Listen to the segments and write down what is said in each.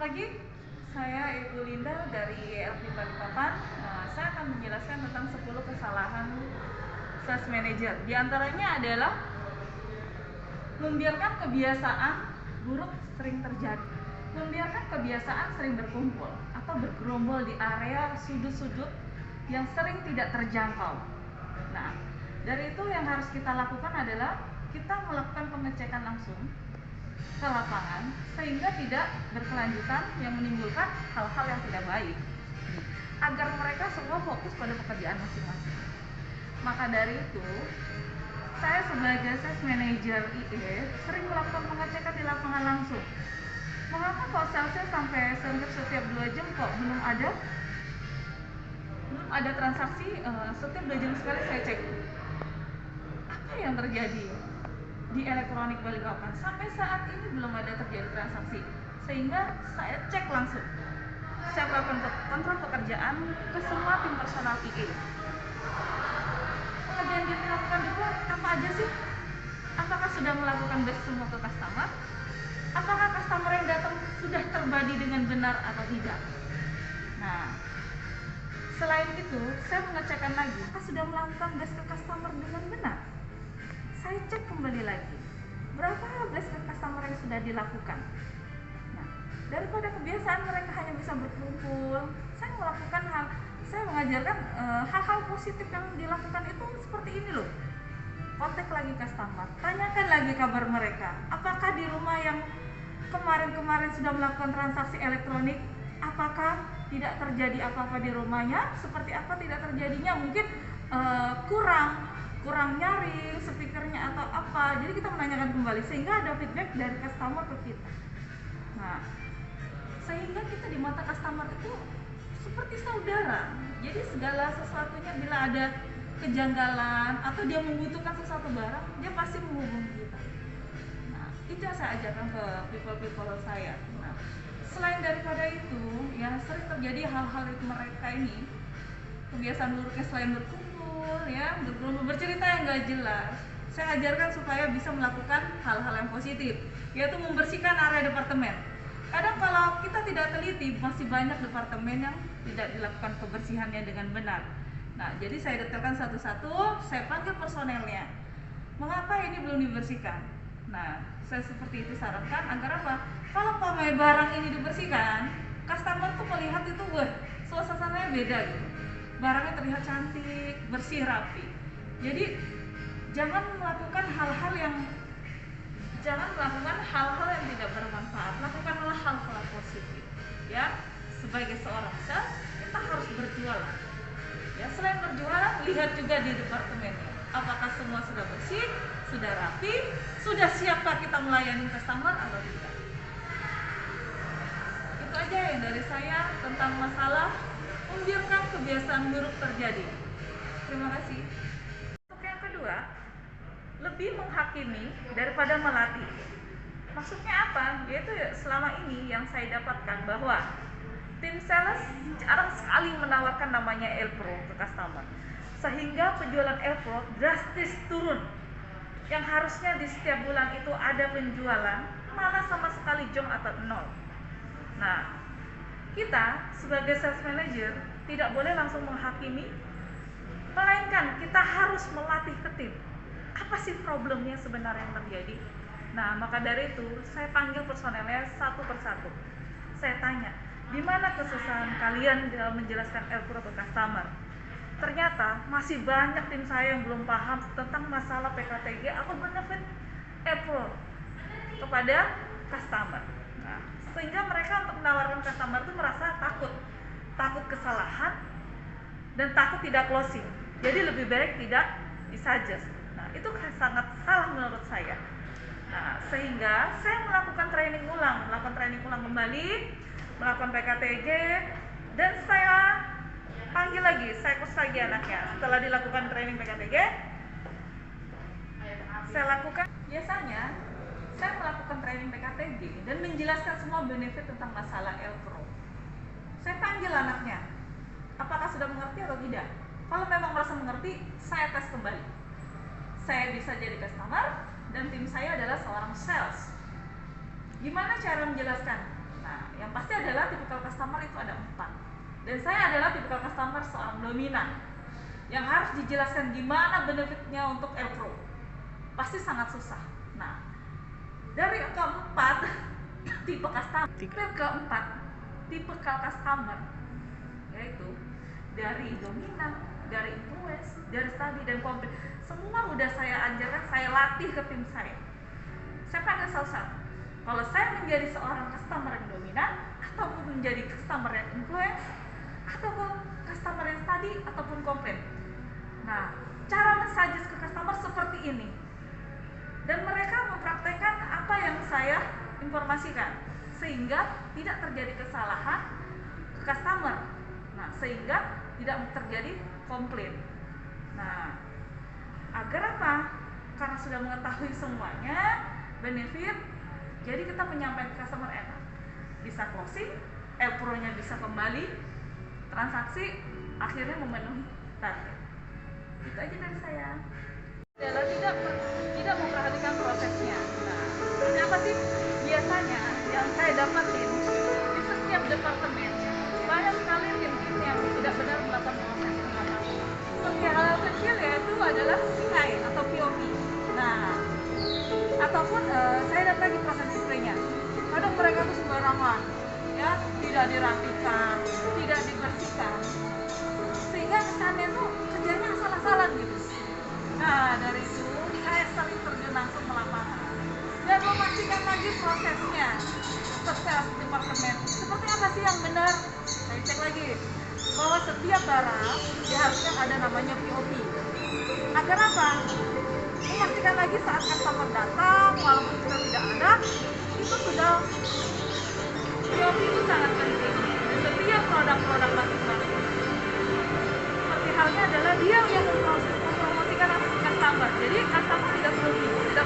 pagi, saya Ibu Linda dari ELP Balikpapan. Saya akan menjelaskan tentang 10 kesalahan sales manager. Di antaranya adalah membiarkan kebiasaan buruk sering terjadi. Membiarkan kebiasaan sering berkumpul atau bergerombol di area sudut-sudut yang sering tidak terjangkau. Nah, dari itu yang harus kita lakukan adalah kita melakukan pengecekan langsung ke lapangan sehingga tidak berkelanjutan yang menimbulkan hal-hal yang tidak baik, agar mereka semua fokus pada pekerjaan masing-masing. Maka dari itu, saya sebagai sales manager IE sering melakukan pengecekan di lapangan langsung. Mengapa kok salesnya sampai setiap 2 jam kok belum ada transaksi? Setiap 2 jam sekali saya cek apa yang terjadi di elektronik Balikpapan. Sampai saat ini belum ada terjadi transaksi, sehingga saya cek langsung. Saya melakukan kontrol pekerjaan ke semua tim personal IE. Pekerjaan yang dilakukan di luar apa aja sih? Apakah sudah melakukan best semua ke customer? Apakah customer yang datang sudah terbadi dengan benar atau tidak? Nah, selain itu, saya mengecekkan lagi, apakah sudah melakukan best ke customer dengan benar? Saya cek kembali lagi, berapa blast ke customer yang sudah dilakukan. Nah, daripada kebiasaan mereka hanya bisa berkumpul, saya mengajarkan hal-hal positif yang dilakukan itu seperti ini loh. Kontak lagi customer, tanyakan lagi kabar mereka, apakah di rumah yang kemarin sudah melakukan transaksi elektronik, apakah tidak terjadi apa-apa di rumahnya, seperti apa tidak terjadinya, mungkin kurang nyaring speakernya atau apa. Jadi kita menanyakan kembali sehingga ada feedback dari customer ke kita. Nah, sehingga kita di mata customer itu seperti saudara. Jadi segala sesuatunya bila ada kejanggalan atau dia membutuhkan sesuatu barang, dia pasti menghubungi kita. Nah, itu yang saya ajarkan ke people saya. Nah, selain daripada itu, ya sering terjadi hal-hal itu mereka ini kebiasaan buruknya selain berkumpul, ya bercerita yang gak jelas. Saya ajarkan supaya bisa melakukan hal-hal yang positif, yaitu membersihkan area departemen. Kadang kalau kita tidak teliti, masih banyak departemen yang tidak dilakukan kebersihannya dengan benar. Nah, jadi saya detailkan satu-satu, saya panggil personelnya. Mengapa ini belum dibersihkan? Nah, saya seperti itu sarankan agar apa? Kalau barang ini dibersihkan, customer tuh melihat itu, suasananya beda gitu. Barangnya terlihat cantik, bersih, rapi. Jadi jangan melakukan hal-hal yang tidak bermanfaat. Lakukanlah hal-hal positif. Ya, sebagai seorang sales kita harus berjualan. Ya, selain berjualan, lihat juga di departemennya. Apakah semua sudah bersih, sudah rapi, sudah siapkah kita melayani customer atau tidak? Itu aja yang dari saya tentang masalah membiarkan kebiasaan buruk terjadi. Terima kasih. Untuk yang kedua, lebih menghakimi daripada melatih. Maksudnya apa? Yaitu selama ini yang saya dapatkan bahwa tim sales jarang sekali menawarkan namanya L-Pro ke customer, sehingga penjualan L-Pro drastis turun. Yang harusnya di setiap bulan itu ada penjualan, malah sama sekali jong atau nol. Nah, kita sebagai sales manager tidak boleh langsung menghakimi, melainkan kita harus melatih ke tim. Apa sih problemnya sebenarnya yang terjadi? Nah, maka dari itu saya panggil personelnya satu persatu. Saya tanya, di mana kesusahan kalian dalam menjelaskan L-Pro ke customer? Ternyata masih banyak tim saya yang belum paham tentang masalah PKTG atau benefit L-Pro kepada customer. Nah, sehingga mereka untuk menawarkan customer itu merasa takut kesalahan dan takut tidak closing. Jadi lebih baik tidak disuggest. Nah, itu sangat salah menurut saya. Nah, sehingga saya melakukan training ulang kembali, melakukan PKTG, dan saya panggil lagi, saya coach lagi anaknya. Setelah dilakukan training PKTG, saya lakukan, biasanya saya melakukan training PKTG dan menjelaskan semua benefit tentang masalah L-Pro. Saya panggil anaknya, apakah sudah mengerti atau tidak? Kalau memang merasa mengerti, saya tes kembali. Saya bisa jadi customer dan tim saya adalah seorang sales. Gimana cara menjelaskan? Nah, yang pasti ada Dan saya adalah tipikal customer seorang dominan yang harus dijelaskan gimana benefitnya untuk Elpro. Pasti sangat susah. Nah, dari yang keempat tipe customer, tipikal customer, yaitu dari dominan, dari influence, dari study dan komplit, semua udah saya ajarkan, saya latih ke tim saya. Saya panggil satu-satu. Kalau saya menjadi seorang customer yang dominan, ataupun menjadi customer yang influence, ataupun customer yang study, ataupun komplit. Nah, cara mensuggest ke customer seperti ini. Dan mereka mempraktekkan apa yang saya informasikan, sehingga tidak terjadi kesalahan ke customer. Nah, sehingga tidak terjadi komplain. Nah, agar apa? Karena sudah mengetahui semuanya benefit, jadi kita menyampaikan ke customer enak. Bisa closing, Elpro-nya bisa kembali, transaksi akhirnya memenuhi target. Itu aja dari saya. Adalah tidak memperhatikan prosesnya. Nah, seperti apa sih biasanya yang saya dapatin di setiap departemen, banyak sekali tim yang tidak benar melakukan proses pengamatan. Seperti hal kecil yaitu adalah PI atau POP. Nah, ataupun saya dapat lagi proses displaynya. Kadang mereka tuh sembarangan, ya, tidak dirapikan, tidak dibersihkan, sehingga kesannya tuh kerjanya asal-asalan gitu. Nah, dari itu saya sering terjun langsung ke lapangan dan memastikan lagi prosesnya secara departemen. Seperti apa sih yang benar? Saya cek lagi bahwa setiap barang diharuskan ada namanya POP. Agar apa? Memastikan lagi saat customer datang, walaupun kita tidak ada, itu sudah POP itu sangat penting di setiap produk-produk masing-masing. Seperti halnya adalah dia yang mempromosikan customer. Jadi customer tidak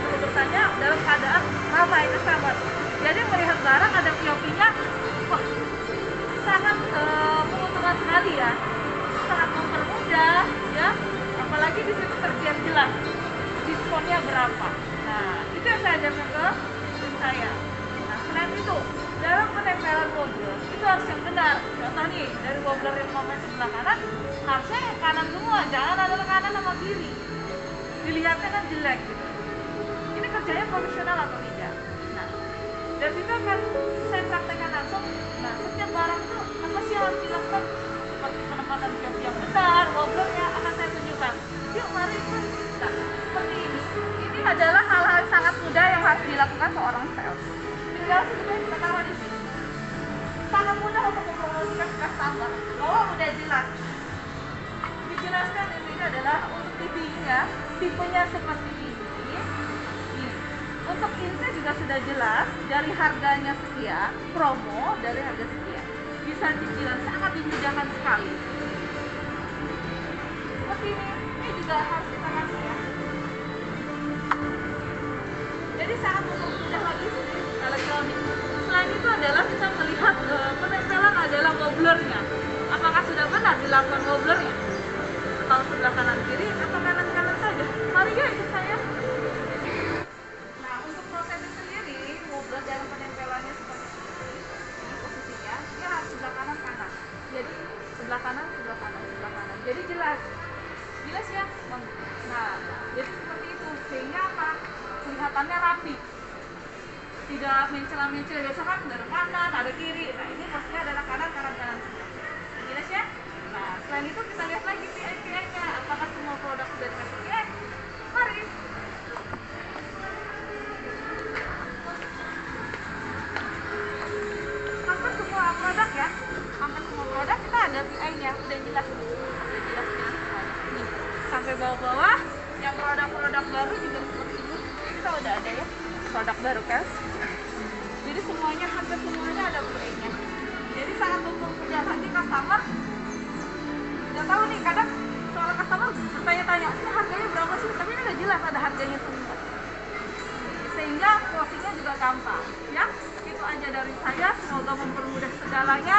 perlu bertanya dalam keadaan ramai customer. Jadi melihat barang ada POP-nya, wah, sangat menguntungkan sekali ya, sangat mempermudah ya. Apalagi di situ terlihat jelas diskonnya berapa. Nah, itu yang saya ajarkan ke tim saya. Nah, selain itu, dalam penempelan wobbler itu harus yang benar. Contoh nih, dari wobbler yang komen sebelah kanan, harusnya yang kanan semua, jangan ada kanan sama kiri. Dilihatnya kan jelek gitu. Ini kerjanya profesional atau tidak? Nah, dari situ akan saya praktekkan langsung. Nah, setiap barang itu apa sih yang harus dilakukan? Seperti penempatan POP yang benar, wobblernya akan saya tunjukkan. Yuk, mari kita. Nah, seperti ini. Ini adalah hal-hal sangat mudah yang harus dilakukan seorang sales. Tinggal sebenarnya kita taruh di sini. Sangat mudah untuk mempromosikan ke customer. Oh, udah jelas. Dijelaskan di sini adalah untuk TV-nya, tipenya seperti ini. Untuk inti juga sudah jelas, dari harganya sekian, promo dari harga sekian. Bisa cicilan, sangat dimudahkan sekali. Seperti ini juga harus kita kasih ya. Jadi sangat mudah lagi elektronik. Selain itu adalah kita melihat penempelan adalah wobblernya. Apakah sudah benar dilakukan wobblernya? Atau sebelah kanan kiri atau kanan saja? Mari ya ikut saya. Nah, untuk prosesnya sendiri, wobbler dalam penempelannya seperti ini posisinya, dia harus sebelah kanan. Jadi sebelah kanan. Jadi jelas ya. Nah, jadi seperti itu sehingga apa? Kelihatannya rapi. Tidak mencela-mencela, biasa kan ada kanan, ada kiri. Nah, ini posisinya adalah kanan semua. Jelas ya? Nah, selain itu kita lihat lagi PI-nya. Apakah semua produk sudah dikasih PI? Mari. Hampir semua produk ya. Hampir semua produk kita ada PI-nya. Udah jelas di sini. Sampai bawah-bawah, yang produk-produk baru juga seperti ini. Kita udah ada ya. Produk baru kan? Jadi hampir semuanya ada PI-nya. Jadi sangat mempermudah lagi customer. Nggak tahu nih, kadang seorang customer bertanya-tanya, ini harganya berapa sih? Tapi ini udah jelas ada harganya semua. Sehingga closingnya juga gampang. Ya, itu aja dari saya. Semoga mempermudah segalanya.